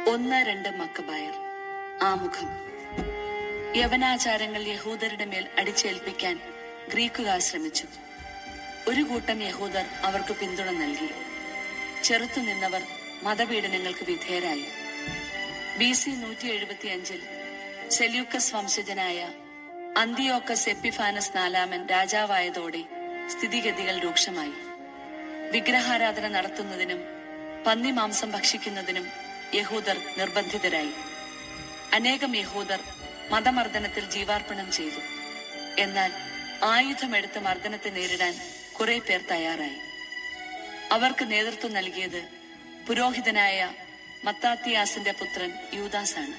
1-2 മക്കബായർ. ആമുഖം. യവനാചാരങ്ങൾ യഹൂദരുടെ മേൽ അടിച്ചേൽപ്പിക്കാൻ ഗ്രീക്കുകാർ ശ്രമിച്ചു. ഒരു കൂട്ടം യഹൂദർ അവർക്ക് പിന്തുണ നൽകി. ചെറുത്തുനിന്നവർ മതപീഡനങ്ങൾക്ക് വിധേയരായി. BC 175 സെല്യൂക്കസ് വംശജനായ അന്തിയോക്കസ് എപ്പിഫാനസ് 4 രാജാവായതോടെ സ്ഥിതിഗതികൾ രൂക്ഷമായി. വിഗ്രഹാരാധന നടത്തുന്നതിനും പന്നിമാംസം ഭക്ഷിക്കുന്നതിനും യഹൂദർ നിർബന്ധിതരായി. അനേകം യഹൂദർ മതമർദ്ദനത്തിൽ ജീവാർപ്പണം ചെയ്തു. എന്നാൽ ആയുധമെടുത്ത് മർദ്ദനത്തെ നേരിടാൻ കുറെ പേർ തയ്യാറായി. അവർക്ക് നേതൃത്വം നൽകിയത് പുരോഹിതനായ മത്താത്തിയാസിന്റെ പുത്രൻ യൂദാസാണ്.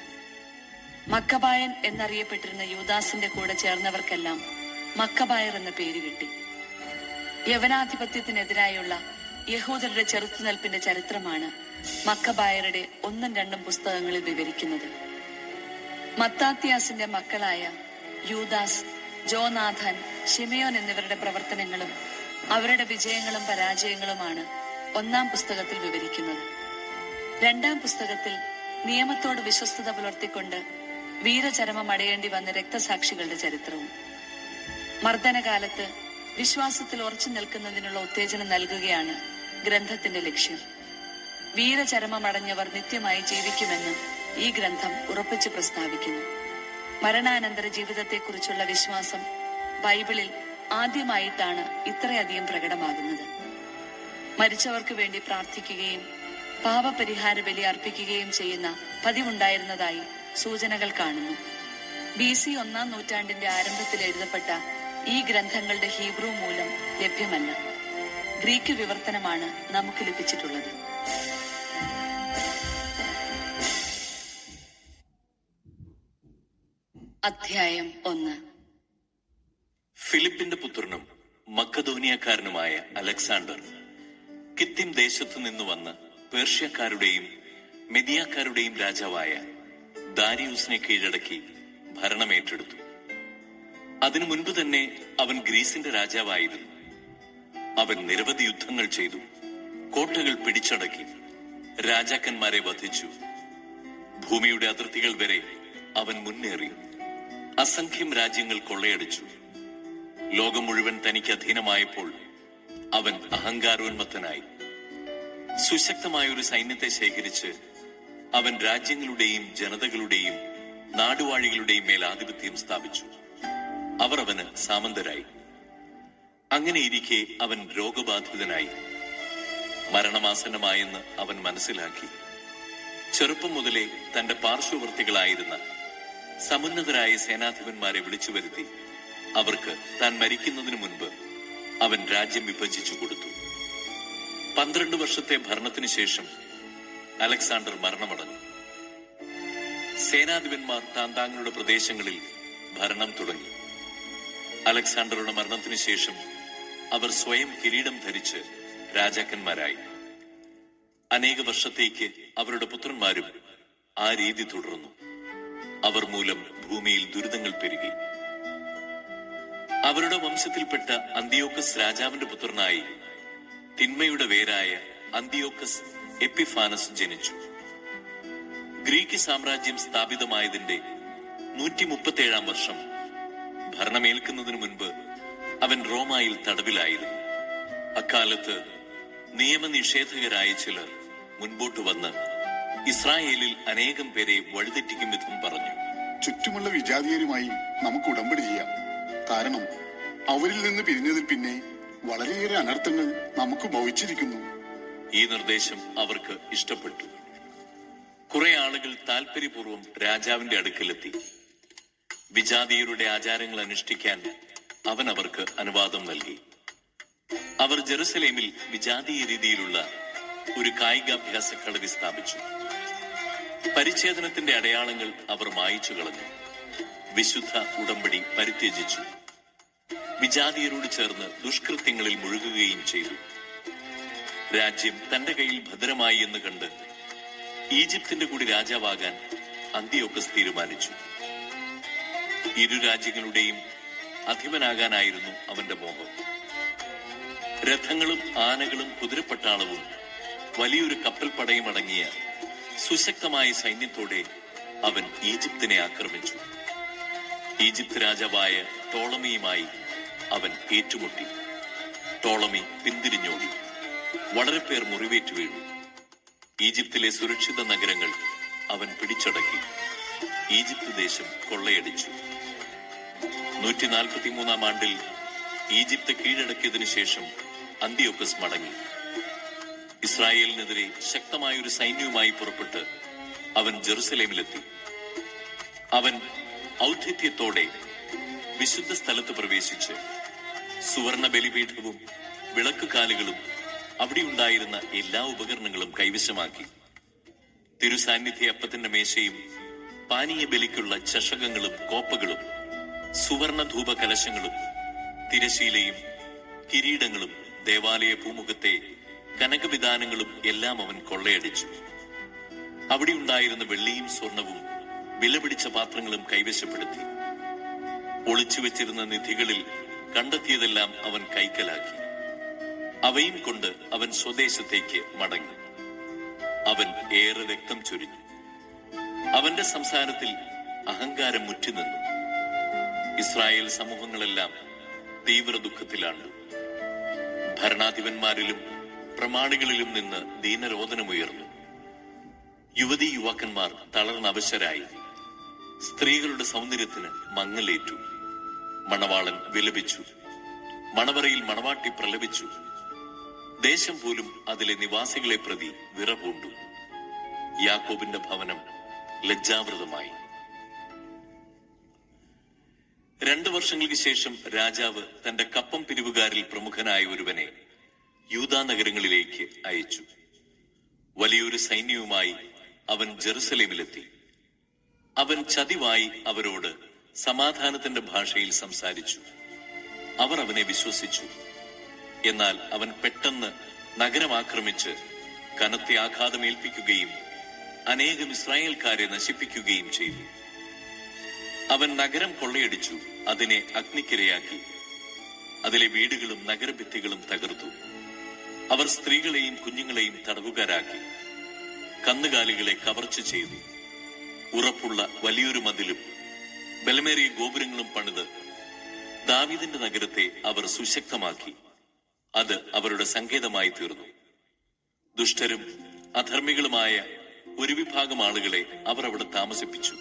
മക്കബായൻ എന്നറിയപ്പെട്ടിരുന്ന യൂദാസിന്റെ കൂടെ ചേർന്നവർക്കെല്ലാം മക്കബായർ എന്ന പേര് കിട്ടി. യവനാധിപത്യത്തിനെതിരായുള്ള യഹൂദരുടെ ചെറുത്തുനിൽപ്പിന്റെ ചരിത്രമാണ് മക്കബായരുടെ 1-2 പുസ്തകങ്ങളിൽ വിവരിക്കുന്നത്. മത്താത്തിയാസിന്റെ മക്കളായ യൂദാസ്, ജോനാഥൻ, ശിമയോൻ എന്നിവരുടെ പ്രവർത്തനങ്ങളും അവരുടെ വിജയങ്ങളും പരാജയങ്ങളുമാണ് 1-ാം പുസ്തകത്തിൽ വിവരിക്കുന്നത്. 2-ാം പുസ്തകത്തിൽ നിയമത്തോട് വിശ്വസ്തത പുലർത്തിക്കൊണ്ട് വീരചരമം അടയേണ്ടി വന്ന രക്തസാക്ഷികളുടെ ചരിത്രവും. മർദ്ദനകാലത്ത് വിശ്വാസത്തിൽ ഉറച്ചു നിൽക്കുന്നതിനുള്ള ഉത്തേജനം നൽകുകയാണ് ഗ്രന്ഥത്തിന്റെ ലക്ഷ്യം. വീരചരമമടഞ്ഞവർ നിത്യമായി ജീവിക്കുമെന്ന് ഈ ഗ്രന്ഥം ഉറപ്പിച്ചു പ്രസ്താവിക്കുന്നു. മരണാനന്തര ജീവിതത്തെക്കുറിച്ചുള്ള വിശ്വാസം ബൈബിളിൽ ആദ്യമായിട്ടാണ് ഇത്രയധികം പ്രകടമാകുന്നത്. മരിച്ചവർക്ക് വേണ്ടി പ്രാർത്ഥിക്കുകയും പാപപരിഹാര ബലി അർപ്പിക്കുകയും ചെയ്യുന്ന പതിവുണ്ടായിരുന്നതായി സൂചനകൾ കാണുന്നു. BC 1-ാം നൂറ്റാണ്ടിന്റെ ആരംഭത്തിൽ എഴുതപ്പെട്ട ഈ ഗ്രന്ഥങ്ങളുടെ ഹീബ്രു മൂലം ലഭ്യമല്ല. ഗ്രീക്ക് വിവർത്തനമാണ് നമുക്ക് ലഭിച്ചിട്ടുള്ളത്. അധ്യായം 1. ഫിലിപ്പിന്റെ പുത്രനും മക്കദോനിയക്കാരനുമായ അലക്സാണ്ടർ കിത്തിം ദേശത്തു നിന്ന് വന്ന് പേർഷ്യക്കാരുടെയും മെദിയാക്കാരുടെയും രാജാവായ ദാരിയൂസിനെ കീഴടക്കി ഭരണമേറ്റെടുത്തു. അതിനു മുൻപ് തന്നെ അവൻ ഗ്രീസിന്റെ രാജാവായിരുന്നു. അവൻ നിരവധി യുദ്ധങ്ങൾ ചെയ്തു, കോട്ടകൾ പിടിച്ചടക്കി, രാജാക്കന്മാരെ വധിച്ചു. ഭൂമിയുടെ അതിർത്തികൾ വരെ അവൻ മുന്നേറി അസംഖ്യം രാജ്യങ്ങൾ കൊള്ളയടിച്ചു. ലോകം മുഴുവൻ തനിക്ക് അധീനമായപ്പോൾ അവൻ അഹങ്കാരോന്മത്തനായി. സുശക്തമായ ഒരു സൈന്യത്തെ ശേഖരിച്ച് അവൻ രാജ്യങ്ങളുടെയും ജനതകളുടെയും നാടുവാഴികളുടെയും മേൽ ആധിപത്യം സ്ഥാപിച്ചു. അവർ അവന് സാമന്തരായി. അങ്ങനെയിരിക്കെ അവൻ രോഗബാധിതനായി. മരണമാസന്നമായെന്ന് അവൻ മനസ്സിലാക്കി. ചെറുപ്പം മുതലേ തന്റെ പാർശ്വവർത്തികളായിരുന്ന സമുന്നതരായ സേനാധിപന്മാരെ വിളിച്ചു വരുത്തി അവർക്ക് താൻ മരിക്കുന്നതിനു മുൻപ് അവൻ രാജ്യം വിഭജിച്ചു കൊടുത്തു. 12 വർഷത്തെ ഭരണത്തിനു ശേഷം അലക്സാണ്ടർ മരണമടഞ്ഞു. സേനാധിപന്മാർ താന്താങ്ങളുടെ പ്രദേശങ്ങളിൽ ഭരണം തുടങ്ങി. അലക്സാണ്ടറുടെ മരണത്തിനു ശേഷം അവർ സ്വയം കിരീടം ധരിച്ച് രാജാക്കന്മാരായി. അനേക വർഷത്തേക്ക് അവരുടെ പുത്രന്മാരും ആ രീതി തുടർന്നു. അവർ മൂലം ഭൂമിയിൽ ദുരിതങ്ങൾ പെരുകി. അവരുടെ വംശത്തിൽപ്പെട്ട അന്തിയോക്കസ് രാജാവിന്റെ പുത്രനായി തിന്മയുടെ വേരായ അന്തിയോക്കസ് എപ്പിഫാനസ് ജനിച്ചു. ഗ്രീക്ക് സാമ്രാജ്യം സ്ഥാപിതമായതിന്റെ 137-ാം വർഷം ഭരണമേൽക്കുന്നതിനു മുൻപ് അവൻ റോമായിൽ തടവിലായിരുന്നു. അക്കാലത്ത് നിയമനിഷേധകരായ ചിലർ മുൻപോട്ട് വന്ന് ഇസ്രായേലിൽ അനേകം പേരെ വഴിതെറ്റിക്കും വിധം പറഞ്ഞു. ചുറ്റുമുള്ള വിജാതീയരുമായി നമുക്ക് ഉടമ്പടി ചെയ്യാം. കാരണം അവരിൽ നിന്ന് പിരിഞ്ഞതിൽ പിന്നെ വളരെയേറെ അനർത്ഥങ്ങൾ നമുക്ക് ഭവിച്ചിരിക്കുന്നു. ഈ നിർദ്ദേശം അവർക്ക് ഇഷ്ടപ്പെട്ടു. കുറെ ആളുകൾ താൽപര്യപൂർവ്വം രാജാവിന്റെ അടുക്കലെത്തി. വിജാതീയരുടെ ആചാരങ്ങൾ അനുഷ്ഠിക്കാൻ അവൻ അവർക്ക് അനുവാദം നൽകി. അവർ ജെറുസലേമിൽ വിജാതീയ രീതിയിലുള്ള ഒരു കായികാഭ്യാസ കളരി സ്ഥാപിച്ചു. പരിച്ഛേദനത്തിന്റെ അടയാളങ്ങൾ അവർ മായിച്ചു കളഞ്ഞു. വിശുദ്ധ ഉടമ്പടി പരിത്യജിച്ചു. വിജാതീയരോട് ചേർന്ന് ദുഷ്കൃത്യങ്ങളിൽ മുഴുകുകയും ചെയ്തു. രാജ്യം തന്റെ കയ്യിൽ ഭദ്രമായി എന്ന് കണ്ട് ഈജിപ്തിന്റെ കൂടി രാജാവാകാൻ അന്തിയോക്കസ് തീരുമാനിച്ചു. ഇരു രാജ്യങ്ങളുടെയും അധിപനാകാനായിരുന്നു അവന്റെ മോഹം. രഥങ്ങളും ആനകളും കുതിരപ്പട്ടാളവും വലിയൊരു കപ്പൽ പടയും അടങ്ങിയ സുശക്തമായ സൈന്യത്തോടെ അവൻ ഈജിപ്തിനെ ആക്രമിച്ചു. ഈജിപ്ത് രാജാവായ ടോളമിയുമായി അവൻ ഏറ്റുമുട്ടി. ടോളമി പിന്തിരിഞ്ഞോടി. വളരെ പേർ മുറിവേറ്റു വീണു. ഈജിപ്തിലെ സുരക്ഷിത നഗരങ്ങൾ അവൻ പിടിച്ചടക്കി. ഈജിപ്ത് ദേശം കൊള്ളയടിച്ചു. 143 ആണ്ടിൽ ഈജിപ്ത് കീഴടക്കിയതിനു ശേഷം അന്തിയോക്കസ് മടങ്ങി. ഇസ്രായേലിനെതിരെ ശക്തമായൊരു സൈന്യവുമായി പുറപ്പെട്ട് അവൻ ജെറുസലേമിലെത്തി. അവൻ ഔദ്ധിത്യത്തോടെ വിശുദ്ധ സ്ഥലത്ത് പ്രവേശിച്ച് സുവർണ ബലിപീഠവും വിളക്കുകാലുകളും അവിടെയുണ്ടായിരുന്ന എല്ലാ ഉപകരണങ്ങളും കൈവശമാക്കി. തിരുസാന്നിധ്യ അപ്പത്തിന്റെ മേശയും പാനീയ ബലിക്കുള്ള ചഷകങ്ങളും കോപ്പകളും സുവർണ ധൂപ കലശങ്ങളും തിരശീലയും കിരീടങ്ങളും ദേവാലയ പൂമുഖത്തെ കനകവിധാനങ്ങളും എല്ലാം അവൻ കൊള്ളയടിച്ചു. അവിടെയുണ്ടായിരുന്ന വെള്ളിയും സ്വർണവും വിലപിടിച്ച പാത്രങ്ങളും കൈവശപ്പെടുത്തി. ഒളിച്ചുവെച്ചിരുന്ന നിധികളിൽ കണ്ടെത്തിയതെല്ലാം അവൻ കൈക്കലാക്കി. അവയും കൊണ്ട് അവൻ സ്വദേശത്തേക്ക് മടങ്ങി. അവൻ ഏറെ രക്തം ചൊരിഞ്ഞു. അവന്റെ സംസാരത്തിൽ അഹങ്കാരം മുറ്റിനിന്നു. ഇസ്രായേൽ സമൂഹങ്ങളെല്ലാം തീവ്ര ദുഃഖത്തിലാണ്. ഭരണാധിപന്മാരിലും പ്രമാണികളിലും നിന്ന് ദീനരോധനമുയർന്നു. യുവതീ യുവാക്കന്മാർ തളർന്നവശരായി. സ്ത്രീകളുടെ സൗന്ദര്യത്തിന് മങ്ങലേറ്റു. മണവാളൻ വിലപിച്ചു. മണവറയിൽ മണവാട്ടി പ്രലപിച്ചു. ദേശം പോലും അതിലെ നിവാസികളെ പ്രതി വിറപൂണ്ടു. യാക്കോബിന്റെ ഭവനം ലജ്ജാവൃതമായി. 2 വർഷങ്ങൾക്ക് ശേഷം രാജാവ് തന്റെ കപ്പം പിരിവുകാരിൽ പ്രമുഖനായ ഒരുവനെ യൂദാ നഗരങ്ങളിലേക്ക് അയച്ചു. വലിയൊരു സൈന്യവുമായി അവൻ ജെറുസലേമിലെത്തി. അവൻ ചതിവായി അവരോട് സമാധാനത്തിന്റെ ഭാഷയിൽ സംസാരിച്ചു. അവർ അവനെ വിശ്വസിച്ചു. എന്നാൽ അവൻ പെട്ടെന്ന് നഗരം ആക്രമിച്ച് കനത്തെ ആഘാതമേൽപ്പിക്കുകയും അനേകം ഇസ്രായേൽക്കാരെ നശിപ്പിക്കുകയും ചെയ്തു. അവൻ നഗരം കൊള്ളയടിച്ചു, അതിനെ അഗ്നിക്കിരയാക്കി. അതിലെ വീടുകളും നഗരഭിത്തികളും തകർത്തു. അവർ സ്ത്രീകളെയും കുഞ്ഞുങ്ങളെയും തടവുകാരാക്കി. കന്നുകാലികളെ കവർച്ച ചെയ്തു. ഉറപ്പുള്ള വലിയൊരു മതിലും ബലമേറിയ ഗോപുരങ്ങളും പണിത് ദാവീദിന്റെ നഗരത്തെ അവർ സുശക്തമാക്കി. അത് അവരുടെ സങ്കേതമായി തീർന്നു. ദുഷ്ടരും അധർമ്മികളുമായ ഒരു വിഭാഗം ആളുകളെ അവർ അവിടെ താമസിപ്പിച്ചു.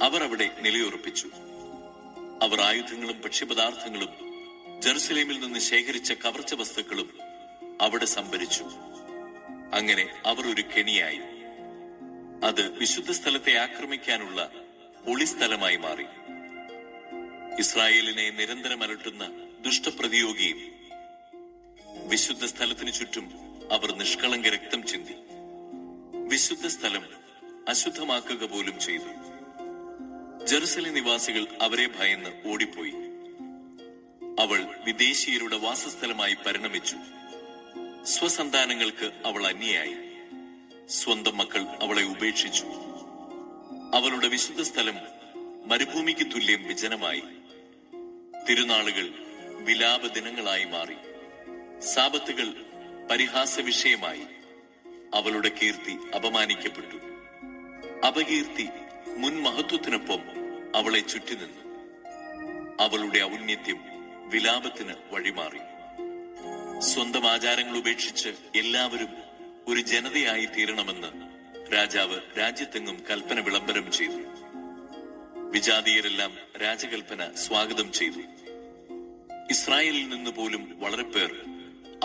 അവർ അവിടെ നിലയുറപ്പിച്ചു. അവർ ആയുധങ്ങളും ഭക്ഷ്യപദാർത്ഥങ്ങളും ജെറുസലേമിൽ നിന്ന് ശേഖരിച്ച കവർച്ച വസ്തുക്കളും അവിടെ സംഭരിച്ചു. അങ്ങനെ അവർ ഒരു കെണിയായി. അത് വിശുദ്ധ സ്ഥലത്തെ ആക്രമിക്കാനുള്ള ഒളിസ്ഥലമായി മാറി. ഇസ്രായേലിനെ നിരന്തരം അലട്ടുന്ന ദുഷ്ടപ്രതിയോഗിയും വിശുദ്ധ സ്ഥലത്തിനു ചുറ്റും അവർ നിഷ്കളങ്ക രക്തം ചിന്തി. വിശുദ്ധ സ്ഥലം അശുദ്ധമാക്കുക പോലും ചെയ്തു. ജെറുസലേം നിവാസികൾ അവരെ ഭയന്ന് ഓടിപ്പോയി. അവൾ വിദേശീയരുടെ വാസസ്ഥലമായി പരിണമിച്ചു. സ്വസന്താനങ്ങൾക്ക് അവൾ അന്യയായി. സ്വന്തം മക്കൾ അവളെ ഉപേക്ഷിച്ചു. അവളുടെ വിശുദ്ധ സ്ഥലം മരുഭൂമിക്ക് തുല്യം വിജനമായി. തിരുനാളുകൾ വിലാപ ദിനങ്ങളായി മാറി. സാബത്തുകൾ പരിഹാസ വിഷയമായി. അവളുടെ കീർത്തി അപമാനിക്കപ്പെട്ടു. അപകീർത്തി മുൻ മഹത്വത്തിനൊപ്പം അവളെ ചുറ്റിനിന്നു. അവളുടെ ഔന്നത്യം വിലാപത്തിന് വഴിമാറി. സ്വന്തം ആചാരങ്ങൾ ഉപേക്ഷിച്ച് എല്ലാവരും ഒരു ജനതയായി തീരണമെന്ന് രാജാവ് രാജ്യത്തെങ്ങും കൽപ്പന വിളംബരം ചെയ്തു. വിജാതീയരെല്ലാം രാജകൽപ്പന സ്വാഗതം ചെയ്തു. ഇസ്രായേലിൽ നിന്ന് പോലും വളരെ പേർ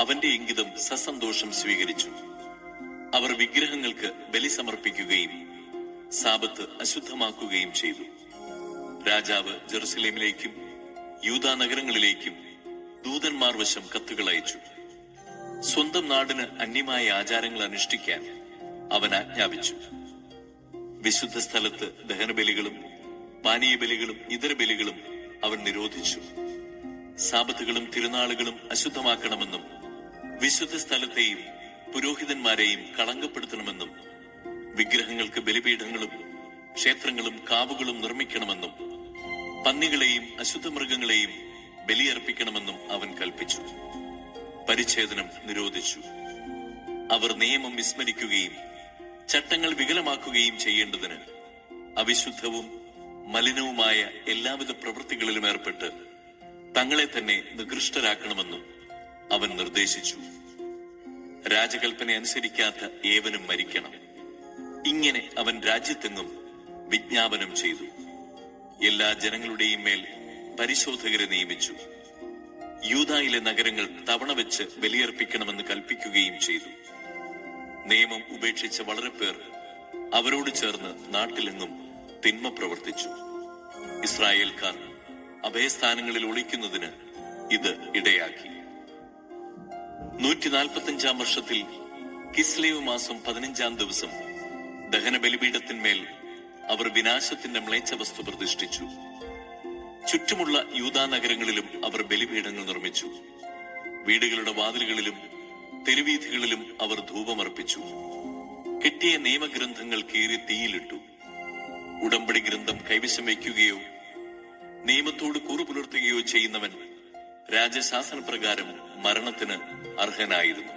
അവന്റെ ഇംഗിതം സസന്തോഷം സ്വീകരിച്ചു. അവർ വിഗ്രഹങ്ങൾക്ക് ബലി സമർപ്പിക്കുകയും സാബത്ത് അശുദ്ധമാക്കുകയും ചെയ്തു. രാജാവ് ജെറുസലേമിലേക്കും യൂദാ നഗരങ്ങളിലേക്കും ദൂതന്മാർ വശം കത്തുകൾ അയച്ചു. സ്വന്തം നാടിന് അന്യമായ ആചാരങ്ങൾ അനുഷ്ഠിക്കാൻ അവൻ ആജ്ഞാപിച്ചു. വിശുദ്ധ സ്ഥലത്ത് ദഹനബലികളും പാനീയ ബലികളും ഇതര ബലികളും അവൻ നിരോധിച്ചു. സാബത്തുകളും തിരുനാളുകളും അശുദ്ധമാക്കണമെന്നും വിശുദ്ധ സ്ഥലത്തെയും പുരോഹിതന്മാരെയും കളങ്കപ്പെടുത്തണമെന്നും വിഗ്രഹങ്ങൾക്ക് ബലിപീഠങ്ങളും ക്ഷേത്രങ്ങളും കാവുകളും നിർമ്മിക്കണമെന്നും പന്നികളെയും അശുദ്ധ മൃഗങ്ങളെയും ബലിയർപ്പിക്കണമെന്നും അവൻ കൽപ്പിച്ചു. പരിച്ഛേദനം നിരോധിച്ചു. അവർ നിയമം വിസ്മരിക്കുകയും ചട്ടങ്ങൾ വികലമാക്കുകയും ചെയ്യേണ്ടതിന് അവിശുദ്ധവും മലിനവുമായ എല്ലാവിധ പ്രവൃത്തികളിലും ഏർപ്പെട്ട് തങ്ങളെ തന്നെ നികൃഷ്ടരാക്കണമെന്നും അവൻ നിർദ്ദേശിച്ചു. രാജകൽപ്പന അനുസരിക്കാത്ത ഏവനും മരിക്കണം. ഇങ്ങനെ അവൻ രാജ്യത്തെങ്ങും വിജ്ഞാപനം ചെയ്തു. എല്ലാ ജനങ്ങളുടെയും മേൽ പരിശോധകരെ നിയമിച്ചു. യൂദായിലെ നഗരങ്ങൾ തവണ വെച്ച് ബലിയർപ്പിക്കണമെന്ന് കൽപ്പിക്കുകയും ചെയ്തു. നിയമം ഉപേക്ഷിച്ച വളരെ പേർ അവരോട് ചേർന്ന് നാട്ടിലെങ്ങും തിന്മ പ്രവർത്തിച്ചു. ഇസ്രായേൽക്കാർ അഭയസ്ഥാനങ്ങളിൽ ഒളിക്കുന്നതിന് ഇത് ഇടയാക്കി. 145 വർഷത്തിൽ കിസ്ലേവ് മാസം 15 ദിവസം ദഹന ബലിപീഠത്തിന്മേൽ അവർ വിനാശത്തിന്റെ മ്ലേച്ഛ വസ്തു പ്രതിഷ്ഠിച്ചു. ചുറ്റുമുള്ള യൂദാ നഗരങ്ങളിലും അവർ ബലിപീഠങ്ങൾ നിർമ്മിച്ചു. വീടുകളുടെ വാതിലുകളിലും തെരുവീഥികളിലും അവർ ധൂപമർപ്പിച്ചു. കെട്ടിയ നിയമഗ്രന്ഥങ്ങൾ കീറി തീയിലിട്ടു. ഉടമ്പടി ഗ്രന്ഥം കൈവശം വയ്ക്കുകയോ നിയമത്തോട് കൂറു പുലർത്തുകയോ ചെയ്യുന്നവൻ രാജശാസനപ്രകാരം മരണത്തിന് അർഹനായിരുന്നു.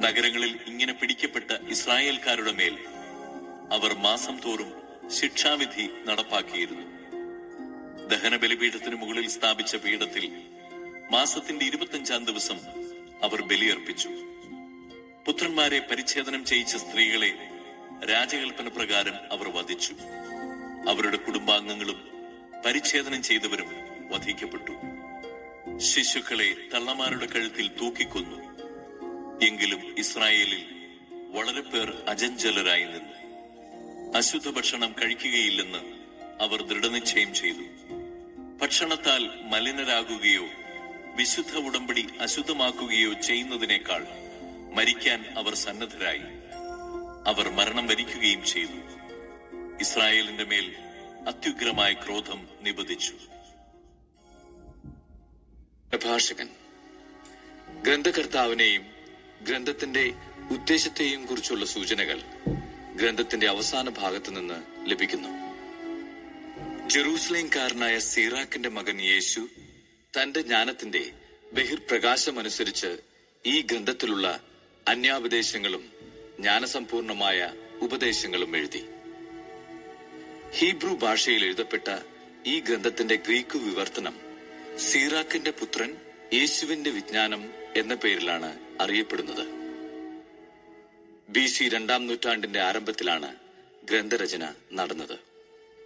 നഗരങ്ങളിൽ ഇങ്ങനെ പിടിക്കപ്പെട്ട ഇസ്രായേൽക്കാരുടെ മേൽ അവർ മാസം തോറും ശിക്ഷാവിധി നടപ്പാക്കിയിരുന്നു. ദഹന ബലിപീഠത്തിന് മുകളിൽ സ്ഥാപിച്ച പീഠത്തിൽ മാസത്തിന്റെ 25 ദിവസം അവർ ബലിയർപ്പിച്ചു. പുത്രന്മാരെ പരിച്ഛേദനം ചെയ്യിച്ച സ്ത്രീകളെ രാജകൽപ്പന പ്രകാരം അവർ വധിച്ചു. അവരുടെ കുടുംബാംഗങ്ങളും പരിച്ഛേദനം ചെയ്തവരും വധിക്കപ്പെട്ടു. ശിശുക്കളെ തള്ളമാരുടെ കഴുത്തിൽ തൂക്കിക്കൊന്നു. എങ്കിലും ഇസ്രായേലിൽ വളരെ പേർ അചഞ്ചലരായി നിന്നു. അശുദ്ധ ഭക്ഷണം കഴിക്കുകയില്ലെന്ന് അവർ ദൃഢനിശ്ചയം ചെയ്തു. ഭക്ഷണത്താൽ മലിനരാകുകയോ വിശുദ്ധ ഉടമ്പടി അശുദ്ധമാക്കുകയോ ചെയ്യുന്നതിനേക്കാൾ മരിക്കാൻ അവർ സന്നദ്ധരായി. അവർ മരണം വരിക്കുകയും ചെയ്തു. ഇസ്രായേലിന്റെ മേൽ അത്യുഗ്രമായ ക്രോധം നിബദിച്ചു. പ്രഭാഷകൻ ഗ്രന്ഥകർത്താവിനെയും ഗ്രന്ഥത്തിന്റെ ഉദ്ദേശത്തെയും കുറിച്ചുള്ള സൂചനകൾ ഗ്രന്ഥത്തിന്റെ അവസാന ഭാഗത്തു നിന്ന് ലഭിക്കുന്നു. ജെറൂസലേംകാരനായ സീറാക്കിന്റെ മകൻ യേശു തന്റെ ജ്ഞാനത്തിന്റെ ബഹിർപ്രകാശമനുസരിച്ച് ഈ ഗ്രന്ഥത്തിലുള്ള അന്യാപദേശങ്ങളും ജ്ഞാനസമ്പൂർണമായ ഉപദേശങ്ങളും എഴുതി. ഹീബ്രു ഭാഷയിൽ എഴുതപ്പെട്ട ഈ ഗ്രന്ഥത്തിന്റെ ഗ്രീക്ക് വിവർത്തനം സീറാക്കിന്റെ പുത്രൻ യേശുവിന്റെ വിജ്ഞാനം എന്ന പേരിലാണ് അറിയപ്പെടുന്നത്. BC 2-ാം നൂറ്റാണ്ടിന്റെ ആരംഭത്തിലാണ് ഗ്രന്ഥരചന നടന്നത്.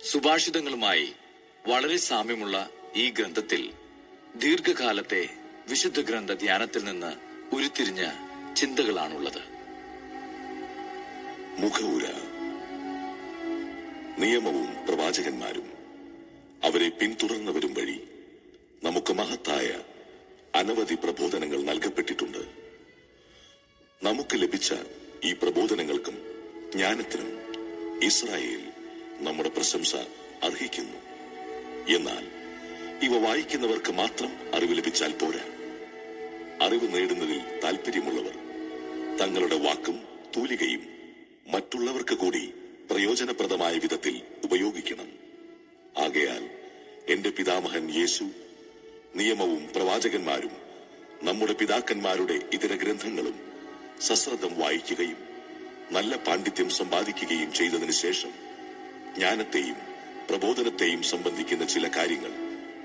സുഭാഷിതങ്ങളുമായി വളരെ സാമ്യമുള്ള ഈ ഗ്രന്ഥത്തിൽ ദീർഘകാലത്തെ വിശുദ്ധ ഗ്രന്ഥ ധ്യാനത്തിൽ നിന്ന് ഉരുത്തിരിഞ്ഞ ചിന്തകളാണുള്ളത്. മുഖവുര. നിയമവും പ്രവാചകന്മാരും അവരെ പിന്തുടർന്നവരും വഴി നമുക്ക് മഹത്തായ അനവധി പ്രബോധനങ്ങൾ നൽകപ്പെട്ടിട്ടുണ്ട്. നമുക്ക് ലഭിച്ച ഈ പ്രബോധനങ്ങൾക്കും ജ്ഞാനത്തിനും ഇസ്രായേൽ നമ്മുടെ പ്രശംസ അർഹിക്കുന്നു. എന്നാൽ ഇവ വായിക്കുന്നവർക്ക് മാത്രം അറിവ് ലഭിച്ചാൽ പോരാ. അറിവ് നേടുന്നതിൽ താല്പര്യമുള്ളവർ തങ്ങളുടെ വാക്കും തൂലികയും മറ്റുള്ളവർക്ക് കൂടി പ്രയോജനപ്രദമായ വിധത്തിൽ ഉപയോഗിക്കണം. ആകയാൽ എന്റെ പിതാമഹൻ യേശു നിയമവും പ്രവാചകന്മാരും നമ്മുടെ പിതാക്കന്മാരുടെ ഇതര ഗ്രന്ഥങ്ങളും സശ്രദ്ധം വായിക്കുകയും നല്ല പാണ്ഡിത്യം സമ്പാദിക്കുകയും ചെയ്തതിനു ശേഷം ജ്ഞാനത്തെയും പ്രബോധനത്തെയും സംബന്ധിക്കുന്ന ചില കാര്യങ്ങൾ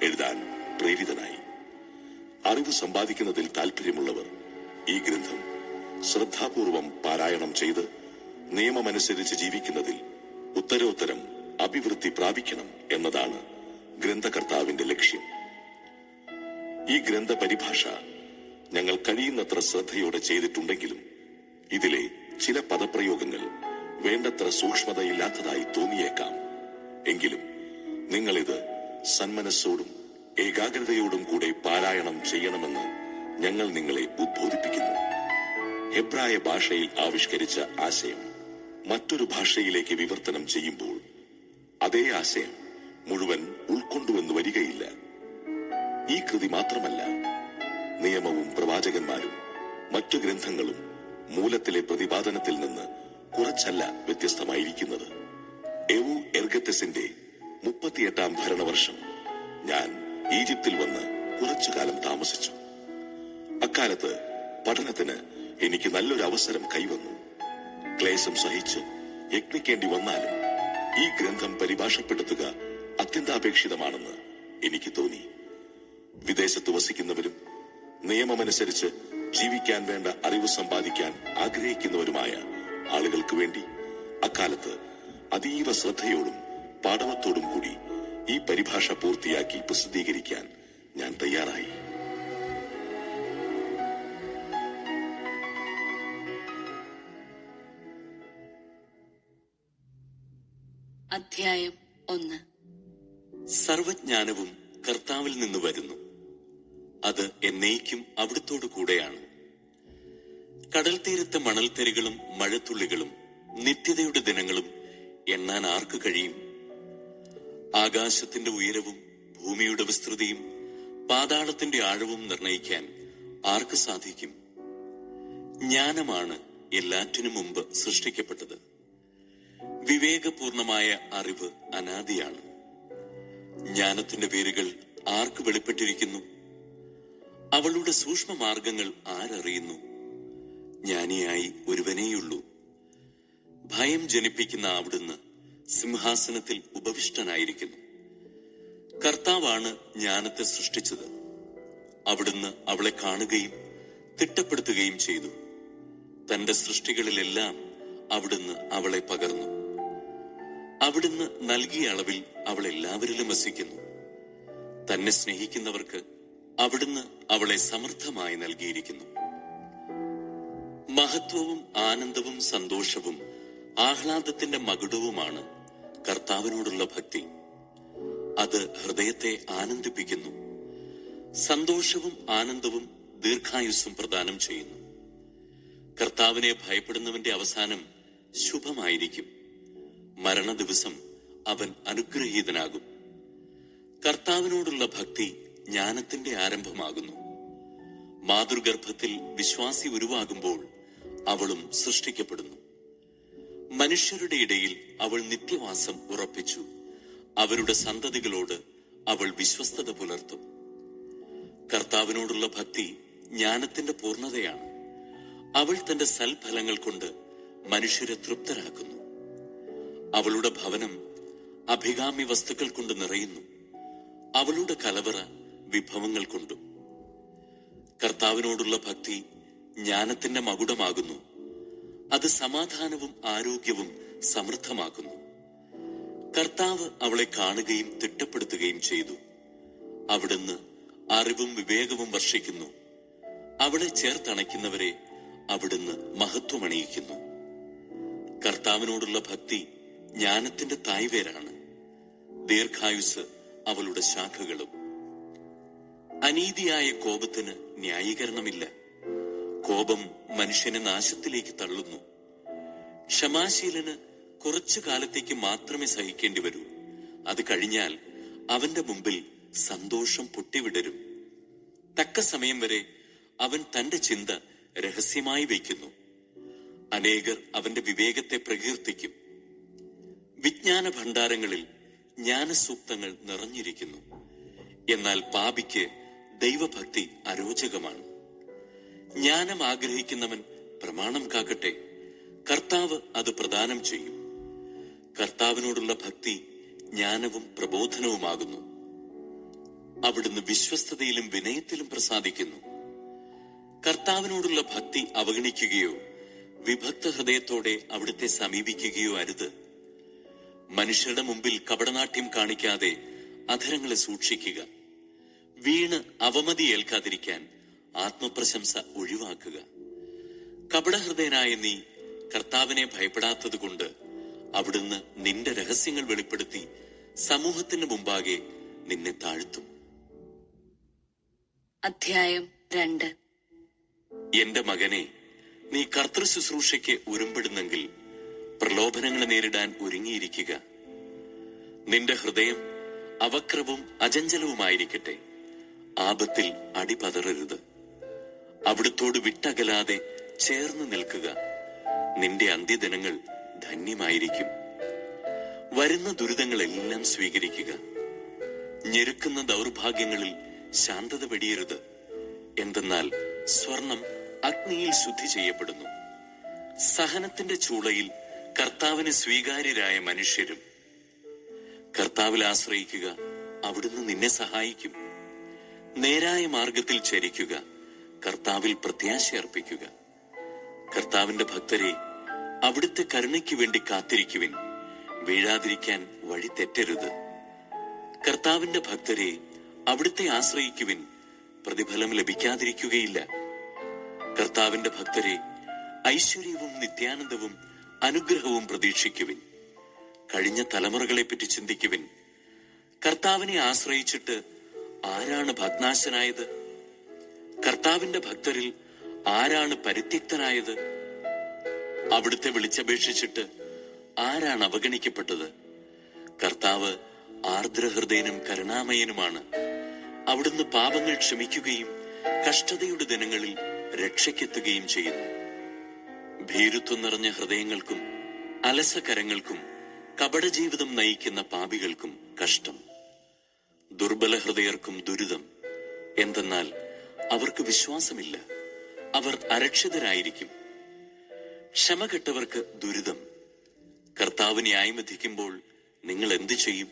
എഴുതാൻ പ്രേരിതനായി. അറിവ് സമ്പാദിക്കുന്നതിൽ താല്പര്യമുള്ളവർ ഈ ഗ്രന്ഥം ശ്രദ്ധാപൂർവം പാരായണം ചെയ്ത് നിയമമനുസരിച്ച് ജീവിക്കുന്നതിൽ ഉത്തരോത്തരം അഭിവൃദ്ധി പ്രാപിക്കണം എന്നതാണ് ഗ്രന്ഥകർത്താവിന്റെ ലക്ഷ്യം. ഈ ഗ്രന്ഥ പരിഭാഷ ഞങ്ങൾ കഴിയുന്നത്ര ശ്രദ്ധയോടെ ചെയ്തിട്ടുണ്ടെങ്കിലും ഇതിലെ ചില പദപ്രയോഗങ്ങൾ വേണ്ടത്ര സൂക്ഷ്മതയില്ലാത്തതായി തോന്നിയേക്കാം. എങ്കിലും നിങ്ങളിത് സന്മനസ്സോടും ഏകാഗ്രതയോടും കൂടെ പാരായണം ചെയ്യണമെന്ന് ഞങ്ങൾ നിങ്ങളെ ഉദ്ബോധിപ്പിക്കുന്നു. ഹെബ്രായ ഭാഷയിൽ ആവിഷ്കരിച്ച ആശയം മറ്റൊരു ഭാഷയിലേക്ക് വിവർത്തനം ചെയ്യുമ്പോൾ അതേ ആശയം മുഴുവൻ ഉൾക്കൊണ്ടുവെന്ന് വരികയില്ല. ഈ കൃതി മാത്രമല്ല, നിയമവും പ്രവാചകന്മാരും മറ്റു ഗ്രന്ഥങ്ങളും മൂലത്തിലെ പ്രതിപാദനത്തിൽ നിന്ന് കുറച്ചല്ല വ്യത്യസ്തമായിരിക്കുന്നത്. എവു എർഗത്തസിന്റെ 38-ാം ഭരണവർഷം ഞാൻ ഈജിപ്തിൽ വന്ന് കുറച്ചുകാലം താമസിച്ചു. അക്കാലത്ത് പഠനത്തിന് എനിക്ക് നല്ലൊരു അവസരം കൈവന്നു. ക്ലേശം സഹിച്ച് യത്നിക്കേണ്ടി വന്നാലും ഈ ഗ്രന്ഥം പരിഭാഷപ്പെടുത്തുക അത്യന്താപേക്ഷിതമാണെന്ന് എനിക്ക് തോന്നി. വിദേശത്ത് വസിക്കുന്നവരും നിയമമനുസരിച്ച് ജീവിക്കാൻ വേണ്ട അറിവ് സമ്പാദിക്കാൻ ആഗ്രഹിക്കുന്നവരുമായ ആളുകൾക്ക് വേണ്ടി അക്കാലത്ത് അതീവ ശ്രദ്ധയോടും പാടവത്തോടും കൂടി ഈ പരിഭാഷ പൂർത്തിയാക്കി പ്രസിദ്ധീകരിക്കാൻ ഞാൻ തയ്യാറായി. അധ്യായം 1. സർവജ്ഞാനവും കർത്താവിൽ നിന്ന് വരുന്നു. അത് എന്നേക്കും അവിടുത്തോടു കൂടെയാണ്. കടൽ തീരത്തെ മണൽത്തരികളും മഴത്തുള്ളികളും നിത്യതയുടെ ദിനങ്ങളും എണ്ണാൻ ആർക്ക് കഴിയും? ആകാശത്തിന്റെ ഉയരവും ഭൂമിയുടെ വിസ്തൃതിയും പാതാളത്തിന്റെ ആഴവും നിർണയിക്കാൻ ആർക്ക് സാധിക്കും? ജ്ഞാനമാണ് എല്ലാറ്റിനും മുമ്പ് സൃഷ്ടിക്കപ്പെട്ടത്. വിവേകപൂർണമായ അറിവ് അനാദിയാണ്. ജ്ഞാനത്തിന്റെ പേരുകൾ ആർക്ക് വെളിപ്പെട്ടിരിക്കുന്നു? അവളുടെ സൂക്ഷ്മമാർഗങ്ങൾ ആരറിയുന്നു? ജ്ഞാനിയായി ഒരുവനേയുള്ളൂ. ഭയം ജനിപ്പിക്കുന്ന അവിടുന്ന് സിംഹാസനത്തിൽ ഉപവിഷ്ടനായിരിക്കുന്നു. കർത്താവാണ് ജ്ഞാനത്തെ സൃഷ്ടിച്ചത്. അവിടുന്ന് അവളെ കാണുകയും തിട്ടപ്പെടുത്തുകയും ചെയ്തു. തന്റെ സൃഷ്ടികളിലെല്ലാം അവിടുന്ന് അവളെ പകർന്നു. അവിടുന്ന് നൽകിയ അളവിൽ അവൾ എല്ലാവരിലും വസിക്കുന്നു. തന്നെ സ്നേഹിക്കുന്നവർക്ക് അവിടുന്ന് അവളെ സമൃദ്ധമായി നൽകിയിരിക്കുന്നു. മഹത്വവും ആനന്ദവും സന്തോഷവും ആഹ്ലാദത്തിന്റെ മകുടവുമാണ് കർത്താവിനോടുള്ള ഭക്തി. അത് ഹൃദയത്തെ ആനന്ദിപ്പിക്കുന്നു. സന്തോഷവും ആനന്ദവും ദീർഘായുസ്സും പ്രദാനം ചെയ്യുന്നു. കർത്താവിനെ ഭയപ്പെടുന്നവന്റെ അവസാനം ശുഭമായിരിക്കും. മരണദിവസം അവൻ അനുഗ്രഹീതനാകും. കർത്താവിനോടുള്ള ഭക്തി ജ്ഞാനത്തിന്റെ ആരംഭമാകുന്നു. മാതൃഗർഭത്തിൽ വിശ്വാസി ഉരുവാകുമ്പോൾ അവളും സൃഷ്ടിക്കപ്പെടുന്നു. മനുഷ്യരുടെ ഇടയിൽ അവൾ നിത്യവാസം ഉറപ്പിച്ചു. അവരുടെ സന്തതികളോട് അവൾ വിശ്വസ്തത പുലർത്തും. കർത്താവിനോടുള്ള ഭക്തി ജ്ഞാനത്തിന്റെ പൂർണ്ണതയാണ്. അവൾ തന്റെ സൽഫലങ്ങൾ കൊണ്ട് മനുഷ്യരെ തൃപ്തരാക്കുന്നു. അവളുടെ ഭവനം അഭികാമ്യ വസ്തുക്കൾ കൊണ്ട് നിറയുന്നു. അവളുടെ കലവറ വിഭവങ്ങൾ കൊണ്ടും. കർത്താവിനോടുള്ള ഭക്തി ജ്ഞാനത്തിന്റെ മകുടമാകുന്നു. അത് സമാധാനവും ആരോഗ്യവും സമൃദ്ധമാക്കുന്നു. കർത്താവ് അവളെ കാണുകയും തിട്ടപ്പെടുത്തുകയും ചെയ്തു. അവിടുന്ന് അറിവും വിവേകവും വർഷിക്കുന്നു. അവളെ ചേർത്തണയ്ക്കുന്നവരെ അവിടുന്ന് മഹത്വമണിയിക്കുന്നു. കർത്താവിനോടുള്ള ഭക്തി ജ്ഞാനത്തിന്റെ തായ്വേരാണ്. ദീർഘായുസ് അവളുടെ ശാഖകളും. അനീതിയായ കോപത്തിന് ന്യായീകരണമില്ല. കോപം മനുഷ്യനെ നാശത്തിലേക്ക് തള്ളുന്നു. ക്ഷമാശീലന് കുറച്ചു കാലത്തേക്ക് മാത്രമേ സഹിക്കേണ്ടി വരൂ. അത് കഴിഞ്ഞാൽ അവന്റെ മുമ്പിൽ സന്തോഷം പൊട്ടിവിടരും. തക്ക സമയം വരെ അവൻ തന്റെ ചിന്ത രഹസ്യമായി വയ്ക്കുന്നു. അനേകർ അവന്റെ വിവേകത്തെ പ്രകീർത്തിക്കും. വിജ്ഞാന ഭണ്ഡാരങ്ങളിൽ ജ്ഞാനസൂക്തങ്ങൾ നിറഞ്ഞിരിക്കുന്നു. എന്നാൽ പാപിക്ക് ദൈവഭക്തി അരോചകമാണ്. ജ്ഞാനം ആഗ്രഹിക്കുന്നവൻ പ്രമാണം കാക്കട്ടെ. കർത്താവ് അത് പ്രദാനം ചെയ്യും. കർത്താവിനോടുള്ള ഭക്തി ജ്ഞാനവും പ്രബോധനവുമാകുന്നു. അവിടുന്ന് വിശ്വസ്തതയിലും വിനയത്തിലും പ്രസാദിക്കുന്നു. കർത്താവിനോടുള്ള ഭക്തി അവഗണിക്കുകയോ വിഭക്ത ഹൃദയത്തോടെ അവിടുത്തെ സമീപിക്കുകയോ അരുത്. മനുഷ്യരുടെ മുമ്പിൽ കപടനാട്യം കാണിക്കാതെ അധരങ്ങളെ സൂക്ഷിക്കുക. വീണ് അവമതി ഏൽക്കാതിരിക്കാൻ ആത്മപ്രശംസ ഒഴിവാക്കുക. കപടഹൃദയനായ നീ കർത്താവിനെ ഭയപ്പെടാത്തതുകൊണ്ട് അവിടുന്ന് നിന്റെ രഹസ്യങ്ങൾ വെളിപ്പെടുത്തി സമൂഹത്തിന് മുമ്പാകെ നിന്നെ താഴ്ത്തും. അധ്യായം 2. എന്റെ മകനെ, നീ കർത്തൃ ശുശ്രൂഷയ്ക്ക് ഉരുമ്പെടുന്നെങ്കിൽ പ്രലോഭനങ്ങളെ നേരിടാൻ ഒരുങ്ങിയിരിക്കുക. നിന്റെ ഹൃദയം അവക്രവും അചഞ്ചലവുമായിരിക്കട്ടെ. ആപത്തിൽ അടിപതറരുത്. അവിടുത്തോട് വിട്ടകലാതെ ചേർന്ന് നിൽക്കുക. നിന്റെ അന്ത്യദിനങ്ങൾ ധന്യമായിരിക്കും. വരുന്ന ദുരിതങ്ങളെല്ലാം സ്വീകരിക്കുക. ഞെരുക്കുന്ന ദൗർഭാഗ്യങ്ങളിൽ ശാന്തത വെടിയരുത്. എന്തെന്നാൽ സ്വർണം അഗ്നിയിൽ ശുദ്ധി ചെയ്യപ്പെടുന്നു. സഹനത്തിന്റെ ചൂളയിൽ കർത്താവിന് സ്വീകാര്യരായ മനുഷ്യരും. കർത്താവിൽ ആശ്രയിക്കുക, അവിടുന്ന് നിന്നെ സഹായിക്കും. നേരായ മാർഗത്തിൽ ചരിക്കുക, കർത്താവിൽ പ്രത്യാശ അർപ്പിക്കുക. കർത്താവിന്റെ ഭക്തരെ, അവിടുത്തെ കരുണയ്ക്ക് വേണ്ടി കാത്തിരിക്കുവിൻ, വീഴാതിരിക്കാൻ വഴി തെറ്റരുത്. കർത്താവിന്റെ ഭക്തരെ, അവിടുത്തെ ആശ്രയിക്കുവിൻ, പ്രതിഫലം ലഭിക്കാതിരിക്കുകയില്ല. കർത്താവിന്റെ ഭക്തരെ, ഐശ്വര്യവും നിത്യാനന്ദവും അനുഗ്രഹവും പ്രതീക്ഷിക്കുവിൻ. കഴിഞ്ഞ തലമുറകളെപ്പറ്റി ചിന്തിക്കുവിൻ. കർത്താവിനെ ആശ്രയിച്ചിട്ട് ആരാണ് ഭഗ്നാശനായത്? കർത്താവിന്റെ ഭക്തരിൽ ആരാണ് പരിത്യക്തനായത്? അവിടുത്തെ വിളിച്ചപേക്ഷിച്ചിട്ട് ആരാണ് അവഗണിക്കപ്പെട്ടത്? കർത്താവ് ആർദ്രഹൃദയനും കരുണാമയനുമാണ്. അവിടുന്ന് പാപങ്ങൾ ക്ഷമിക്കുകയും കഷ്ടതയുടെ ദിനങ്ങളിൽ രക്ഷയ്ക്കെത്തുകയും ചെയ്യുന്നു. ഭീരുത്വം നിറഞ്ഞ ഹൃദയങ്ങൾക്കും അലസകരങ്ങൾക്കും കപടജീവിതം നയിക്കുന്ന പാപികൾക്കും കഷ്ടം. ദുർബല ഹൃദയർക്കും ദുരിതം. എന്തെന്നാൽ അവർക്ക് വിശ്വാസമില്ല, അവർ അരക്ഷിതരായിരിക്കും. ക്ഷമകെട്ടവർക്ക് ദുരിതം. കർത്താവ് ന്യായം വിധിക്കുമ്പോൾ നിങ്ങൾ എന്തു ചെയ്യും?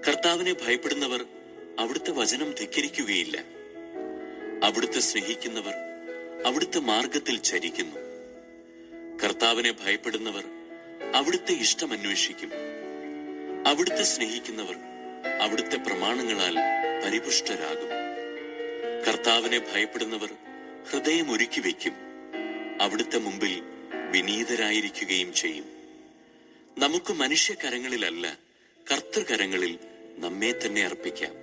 കർത്താവിനെ ഭയപ്പെടുന്നവർ അവിടുത്തെ വചനം ധിക്കരിക്കുകയില്ല. അവിടുത്തെ സ്നേഹിക്കുന്നവർ അവിടുത്തെ മാർഗത്തിൽ ചരിക്കുന്നു. കർത്താവിനെ ഭയപ്പെടുന്നവർ അവിടുത്തെ ഇഷ്ടം അന്വേഷിക്കും. അവിടുത്തെ സ്നേഹിക്കുന്നവർ അവിടുത്തെ പ്രമാണങ്ങളാൽ പരിപുഷ്ടരാകും. കർത്താവിനെ ഭയപ്പെടുന്നവർ ഹൃദയം ഒരുക്കി വയ്ക്കും, അവിടുത്തെ മുമ്പിൽ വിനീതരായിരിക്കുകയും ചെയ്യും. നമുക്ക് മനുഷ്യകരങ്ങളിലല്ല, കർത്തൃകരങ്ങളിൽ നമ്മെ തന്നെ അർപ്പിക്കാം.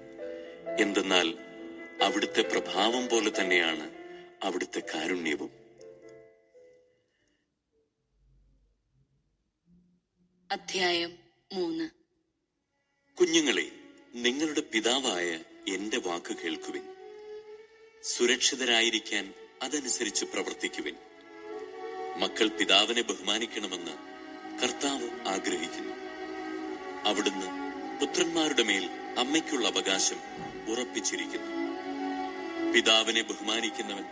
എന്തെന്നാൽ അവിടുത്തെ പ്രഭാവം പോലെ തന്നെയാണ് അവിടുത്തെ കാരുണ്യവും. അധ്യായം 3. കുഞ്ഞുങ്ങളെ, നിങ്ങളുടെ പിതാവായ എന്റെ വാക്ക് കേൾക്കുവിൻ. സുരക്ഷിതരായിരിക്കാൻ അതനുസരിച്ച് പ്രവർത്തിക്കുവിൻ. മക്കൾ പിതാവിനെ ബഹുമാനിക്കണമെന്ന് കർത്താവ് ആഗ്രഹിക്കുന്നു. അവിടുന്ന് പുത്രന്മാരുടെ മേൽ അമ്മയ്ക്കുള്ള അവകാശം ഉറപ്പിച്ചിരിക്കുന്നു. പിതാവിനെ ബഹുമാനിക്കുന്നവൻ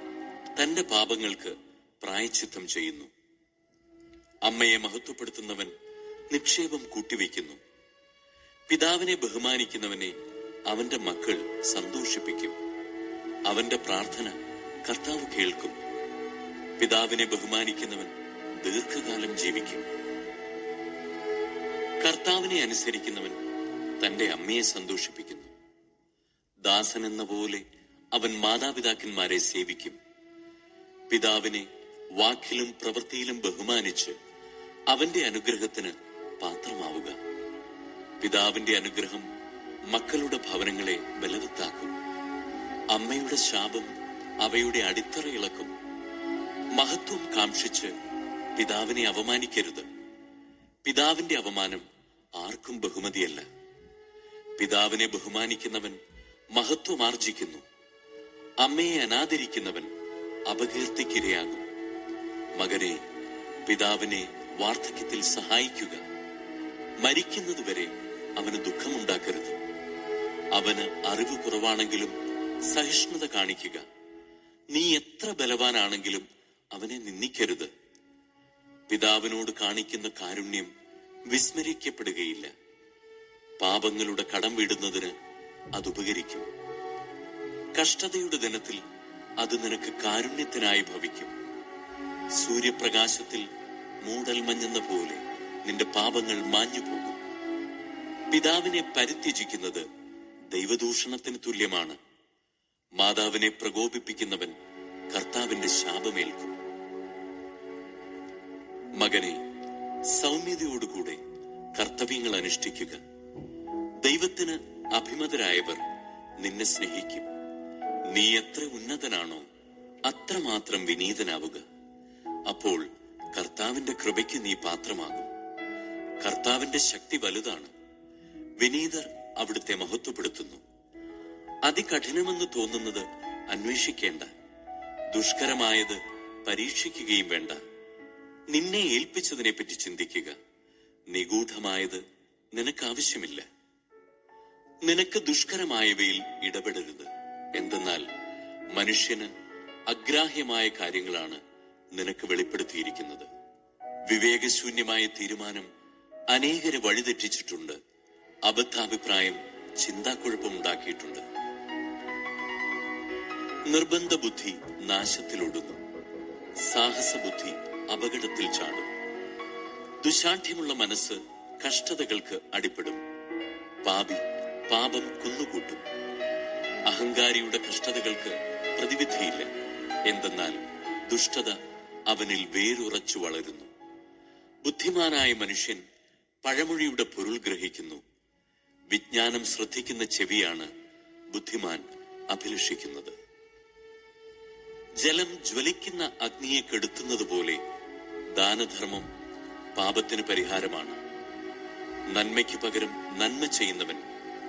തന്റെ പാപങ്ങൾക്ക് പ്രായശ്ചിത്തം ചെയ്യുന്നു. അമ്മയെ മഹത്വപ്പെടുത്തുന്നവൻ നിക്ഷേപം കൂട്ടിവെക്കുന്നു. പിതാവിനെ ബഹുമാനിക്കുന്നവനെ അവന്റെ മക്കൾ സന്തോഷിപ്പിക്കും. അവന്റെ പ്രാർത്ഥന കർത്താവ് കേൾക്കും. പിതാവിനെ ബഹുമാനിക്കുന്നവൻ ദീർഘകാലം ജീവിക്കും. കർത്താവിനെ അനുസരിക്കുന്നവൻ തന്റെ അമ്മയെ സന്തോഷിപ്പിക്കുന്നു. ദാസൻ എന്ന പോലെ അവൻ മാതാപിതാക്കന്മാരെ സേവിക്കും. പിതാവിനെ വാക്കിലും പ്രവൃത്തിയിലും ബഹുമാനിച്ച് അവന്റെ അനുഗ്രഹത്തിന് പാത്രമാവുക. പിതാവിന്റെ അനുഗ്രഹം മക്കളുടെ ഭവനങ്ങളെ ബലവത്താക്കും. അമ്മയുടെ ശാപം അവയുടെ അടിത്തറ ഇളക്കും. മഹത്വം കാംക്ഷിച്ച് പിതാവിനെ അവമാനിക്കരുത്. പിതാവിന്റെ അവമാനം ആർക്കും ബഹുമതിയല്ല. പിതാവിനെ ബഹുമാനിക്കുന്നവൻ മഹത്വമാർജിക്കുന്നു. അമ്മയെ അനാദരിക്കുന്നവൻ അപകീർത്തിക്കിരയാകും. മകനെ, പിതാവിനെ വാർദ്ധക്യത്തിൽ സഹായിക്കുക. മരിക്കുന്നതുവരെ അവന് ദുഃഖമുണ്ടാക്കരുത്. അവന് അറിവ് കുറവാണെങ്കിലും സഹിഷ്ണുത കാണിക്കുക. നീ എത്ര ബലവാനാണെങ്കിലും അവനെ നിന്ദിക്കരുത്. പിതാവിനോട് കാണിക്കുന്ന കാരുണ്യം വിസ്മരിക്കപ്പെടുകയില്ല. പാപങ്ങളുടെ കടം വീടുന്നതിന് അതുപകരിക്കും. കഷ്ടതയുടെ ദിനത്തിൽ അത് നിനക്ക് കാരുണ്യത്തിനായി ഭവിക്കും. സൂര്യപ്രകാശത്തിൽ മൂടൽമഞ്ഞെന്ന പോലെ നിന്റെ പാപങ്ങൾ മാഞ്ഞു പോകും. പിതാവിനെ പരിത്യജിക്കുന്നത് ദൈവദൂഷണത്തിന് തുല്യമാണ്. മാതാവിനെ പ്രകോപിപ്പിക്കുന്നവൻ കർത്താവിന്റെ ശാപമേൽക്കും. മകനെ, സൗമ്യതയോടുകൂടെ കർത്തവ്യങ്ങൾ അനുഷ്ഠിക്കുക. ദൈവത്തിന് അഭിമതരായവർ നിന്നെ സ്നേഹിക്കും. നീ എത്ര ഉന്നതനാണോ അത്രമാത്രം വിനീതനാവുക. അപ്പോൾ കർത്താവിന്റെ കൃപയ്ക്ക് നീ പാത്രമാകും. കർത്താവിന്റെ ശക്തി വലുതാണ്. വിനീതർ അവിടുത്തെ മഹത്വപ്പെടുത്തുന്നു. അതികഠിനമെന്ന് തോന്നുന്നത് അന്വേഷിക്കേണ്ട. ദുഷ്കരമായത് പരീക്ഷിക്കുകയും വേണ്ട. നിന്നെ ഏൽപ്പിച്ചതിനെപ്പറ്റി ചിന്തിക്കുക. നിഗൂഢമായത് നിനക്കാവശ്യമില്ല. നിനക്ക് ദുഷ്കരമായവയിൽ ഇടപെടരുത്. എന്തെന്നാൽ മനുഷ്യന് അഗ്രാഹ്യമായ കാര്യങ്ങളാണ് നിനക്ക് വെളിപ്പെടുത്തിയിരിക്കുന്നത്. വിവേകശൂന്യമായ തീരുമാനം അനേകരെ വഴിതെറ്റിച്ചിട്ടുണ്ട്. അബദ്ധാഭിപ്രായം ചിന്താക്കുഴപ്പമുണ്ടാക്കിയിട്ടുണ്ട്. നിർബന്ധ ബുദ്ധി നാശത്തിലൊടുങ്ങും, സാഹസബുദ്ധി അപകടത്തിൽ ചാടും. ദുശാഠ്യമുള്ള മനസ്സ് കഷ്ടതകൾക്ക് അടിപ്പെടും. പാപി പാപം കുന്നുകൂട്ടും. അഹങ്കാരിയുടെ കഷ്ടതകൾക്ക് പ്രതിവിധിയില്ല. എന്തെന്നാൽ ദുഷ്ടത അവനിൽ വേരുറച്ചു വളരുന്നു. ബുദ്ധിമാനായ മനുഷ്യൻ പഴമൊഴിയുടെ പൊരുൾ ഗ്രഹിക്കുന്നു. വിജ്ഞാനം ശ്രദ്ധിക്കുന്ന ചെവിയാണ് ബുദ്ധിമാൻ അഭിലഷിക്കുന്നത്. ജലം ജ്വലിക്കുന്ന അഗ്നിയെ കെടുത്തുന്നത് പോലെ ദാനധർമ്മം പാപത്തിന് പരിഹാരമാണ്. നന്മയ്ക്ക് പകരം നന്മ ചെയ്യുന്നവൻ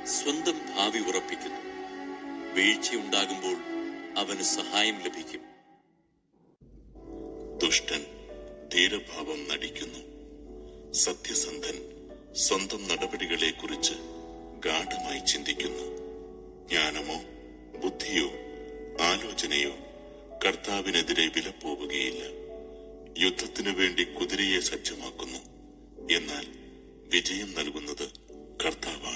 സ്വന്തം ഭാവി ഉറപ്പിക്കുന്നു. വീഴ്ചയുണ്ടാകുമ്പോൾ അവന് സഹായം ലഭിക്കും. ദുഷ്ടൻ ധീരഭാവം നടിക്കുന്നു. സത്യസന്ധൻ സ്വന്തം നടപടികളെക്കുറിച്ച് ഗാഢമായി ചിന്തിക്കുന്നു. ജ്ഞാനമോ ബുദ്ധിയോ ആലോചനയോ കർത്താവിനെതിരെ വില പോവുകയില്ല. യുദ്ധത്തിനു വേണ്ടി കുതിരയെ സജ്ജമാക്കുന്നു, എന്നാൽ വിജയം നൽകുന്നത് കർത്താവാണ്.